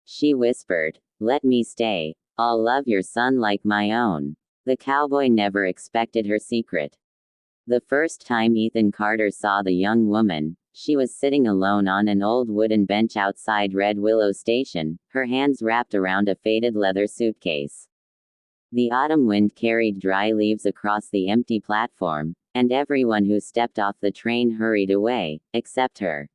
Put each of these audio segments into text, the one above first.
She whispered, "Let me stay. I'll love your son like my own." The cowboy never expected her secret. The first time Ethan Carter saw the young woman, she was sitting alone on an old wooden bench outside Red Willow Station, her hands wrapped around a faded leather suitcase. The autumn wind carried dry leaves across the empty platform, and everyone who stepped off the train hurried away, except her.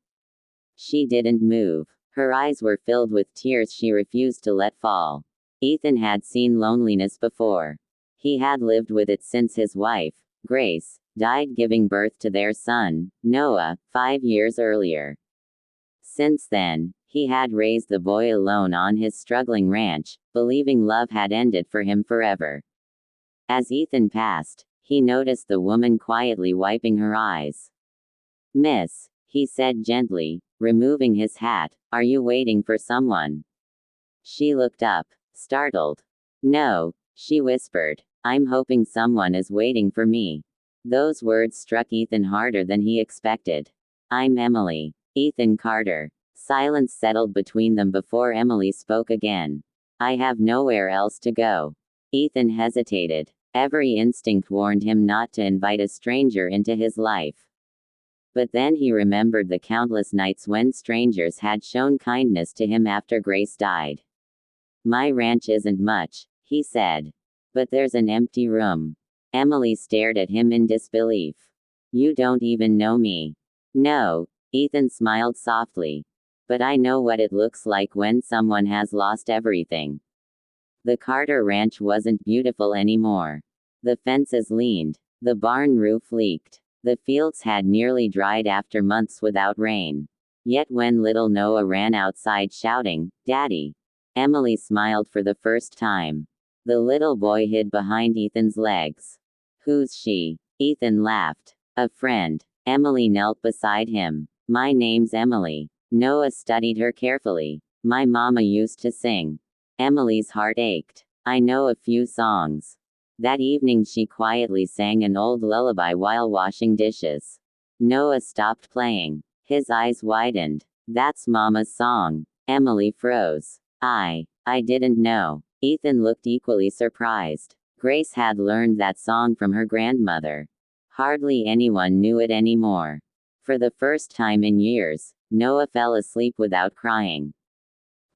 She didn't move. Her eyes were filled with tears she refused to let fall. Ethan had seen loneliness before. He had lived with it since his wife, Grace, died giving birth to their son, Noah, 5 years earlier. Since then, he had raised the boy alone on his struggling ranch, believing love had ended for him forever. As Ethan passed, he noticed the woman quietly wiping her eyes. "Miss," he said gently, removing his hat, "are you waiting for someone?" She looked up, startled. "No," she whispered, "I'm hoping someone is waiting for me." Those words struck Ethan harder than he expected. "I'm Emily." Ethan Carter. Silence settled between them before Emily spoke again. "I have nowhere else to go." Ethan hesitated. Every instinct warned him not to invite a stranger into his life. But then he remembered the countless nights when strangers had shown kindness to him after Grace died. "My ranch isn't much," he said. "But there's an empty room." Emily stared at him in disbelief. "You don't even know me." "No," Ethan smiled softly. "But I know what it looks like when someone has lost everything." The Carter ranch wasn't beautiful anymore. The fences leaned. The barn roof leaked. The fields had nearly dried after months without rain. Yet when little Noah ran outside shouting, "Daddy!" Emily smiled for the first time. The little boy hid behind Ethan's legs. "Who's she?" Ethan laughed. "A friend." Emily knelt beside him. "My name's Emily." Noah studied her carefully. "My mama used to sing." Emily's heart ached. "I know a few songs." That evening she quietly sang an old lullaby while washing dishes. Noah stopped playing. His eyes widened. "That's Mama's song." Emily froze. I didn't know." Ethan looked equally surprised. Grace had learned that song from her grandmother. Hardly anyone knew it anymore. For the first time in years, Noah fell asleep without crying.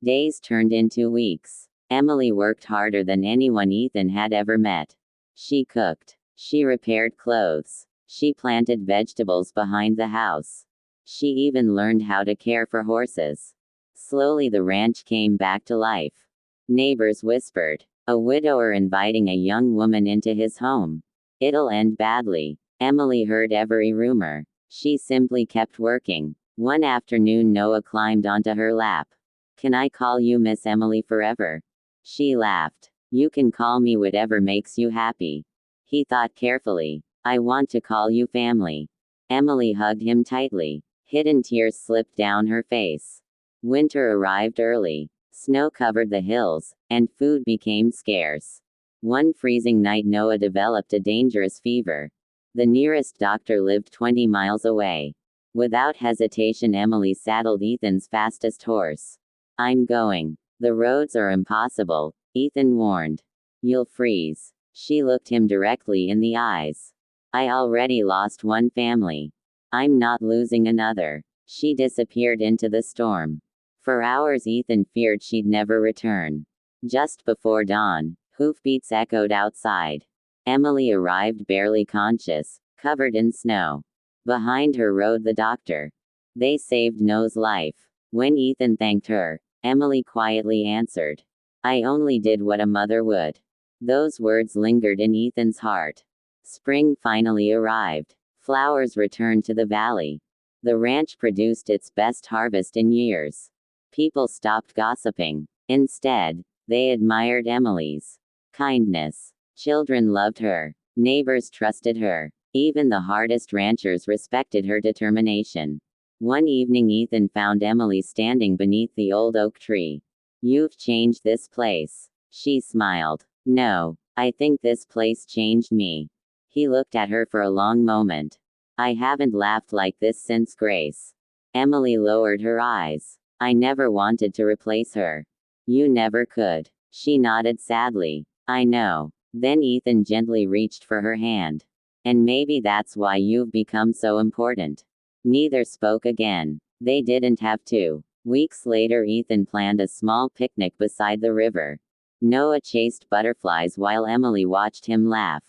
Days turned into weeks. Emily worked harder than anyone Ethan had ever met. She cooked. She repaired clothes. She planted vegetables behind the house. She even learned how to care for horses. Slowly the ranch came back to life. Neighbors whispered. A widower inviting a young woman into his home. "It'll end badly." Emily heard every rumor. She simply kept working. One afternoon Noah climbed onto her lap. "Can I call you Miss Emily forever?" She laughed. "You can call me whatever makes you happy." He thought carefully. "I want to call you family." Emily hugged him tightly. Hidden tears slipped down her face. Winter arrived early. Snow covered the hills, and food became scarce. One freezing night Noah developed a dangerous fever. The nearest doctor lived 20 miles away. Without hesitation Emily saddled Ethan's fastest horse. "I'm going." "The roads are impossible," Ethan warned. "You'll freeze." She looked him directly in the eyes. "I already lost one family. I'm not losing another." She disappeared into the storm. For hours Ethan feared she'd never return. Just before dawn, hoofbeats echoed outside. Emily arrived barely conscious, covered in snow. Behind her rode the doctor. They saved Noah's life. When Ethan thanked her, Emily quietly answered, "I only did what a mother would." Those words lingered in Ethan's heart. Spring finally arrived. Flowers returned to the valley. The ranch produced its best harvest in years. People stopped gossiping. Instead, they admired Emily's kindness. Children loved her. Neighbors trusted her. Even the hardest ranchers respected her determination. One evening Ethan found Emily standing beneath the old oak tree. "You've changed this place." She smiled. "No, I think this place changed me." He looked at her for a long moment. "I haven't laughed like this since Grace." Emily lowered her eyes. "I never wanted to replace her." You never could. She nodded sadly. I know. Then Ethan gently reached for her hand. And maybe that's why you've become so important. Neither spoke again. They didn't have to. Weeks later, Ethan planned a small picnic beside the river. Noah chased butterflies while Emily watched him laugh.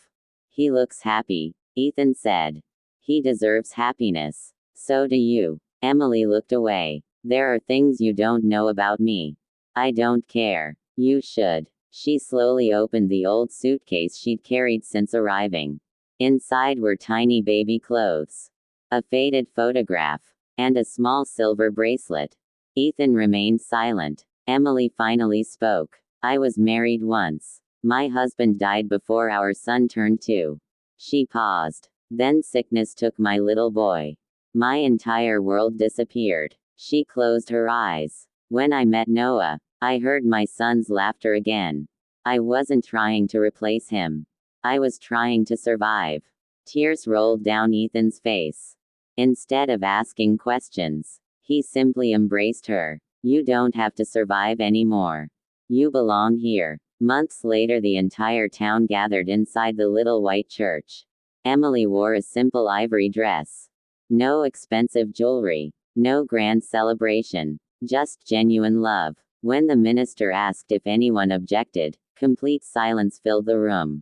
He looks happy, Ethan said. He deserves happiness. So do you. Emily looked away. There are things you don't know about me. I don't care. You should. She slowly opened the old suitcase she'd carried since arriving. Inside were tiny baby clothes, a faded photograph, and a small silver bracelet. Ethan remained silent. Emily finally spoke. I was married once. My husband died before our son turned 2. She paused. Then sickness took my little boy. My entire world disappeared. She closed her eyes. When I met Noah, I heard my son's laughter again. I wasn't trying to replace him. I was trying to survive. Tears rolled down Ethan's face. Instead of asking questions, he simply embraced her. You don't have to survive anymore. You belong here. Months later, the entire town gathered inside the little white church. Emily wore a simple ivory dress. No expensive jewelry. No grand celebration. Just genuine love. When the minister asked if anyone objected, complete silence filled the room.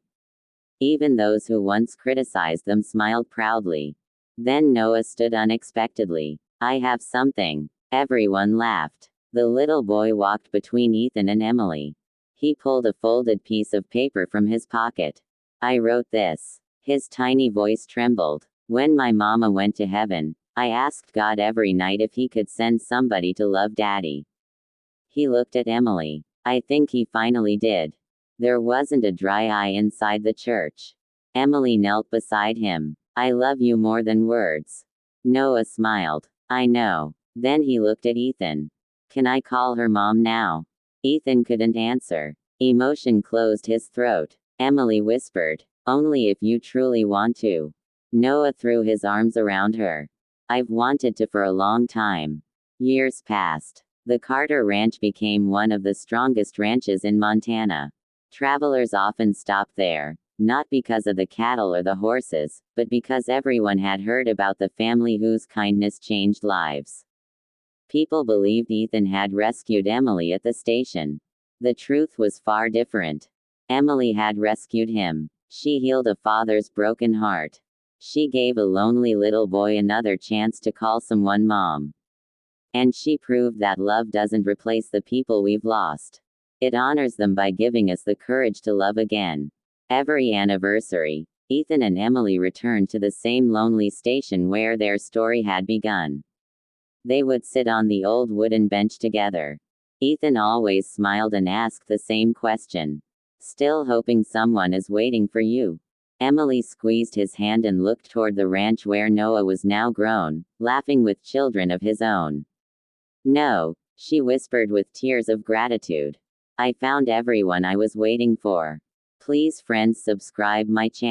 Even those who once criticized them smiled proudly. Then Noah stood unexpectedly. I have something. Everyone laughed. The little boy walked between Ethan and Emily. He pulled a folded piece of paper from his pocket. I wrote this. His tiny voice trembled. When my mama went to heaven, I asked God every night if he could send somebody to love Daddy. He looked at Emily. I think he finally did. There wasn't a dry eye inside the church. Emily knelt beside him. I love you more than words. Noah smiled. I know. Then he looked at Ethan. Can I call her mom now? Ethan couldn't answer. Emotion closed his throat. Emily whispered. Only if you truly want to. Noah threw his arms around her. I've wanted to for a long time. Years passed. The Carter Ranch became one of the strongest ranches in Montana. Travelers often stopped there, not because of the cattle or the horses, but because everyone had heard about the family whose kindness changed lives. People believed Ethan had rescued Emily at the station. The truth was far different. Emily had rescued him. She healed a father's broken heart. She gave a lonely little boy another chance to call someone mom. And she proved that love doesn't replace the people we've lost. It honors them by giving us the courage to love again. Every anniversary, Ethan and Emily returned to the same lonely station where their story had begun. They would sit on the old wooden bench together. Ethan always smiled and asked the same question. Still hoping someone is waiting for you? Emily squeezed his hand and looked toward the ranch where Noah was now grown, laughing with children of his own. No, she whispered with tears of gratitude. I found everyone I was waiting for. Please friends subscribe my channel.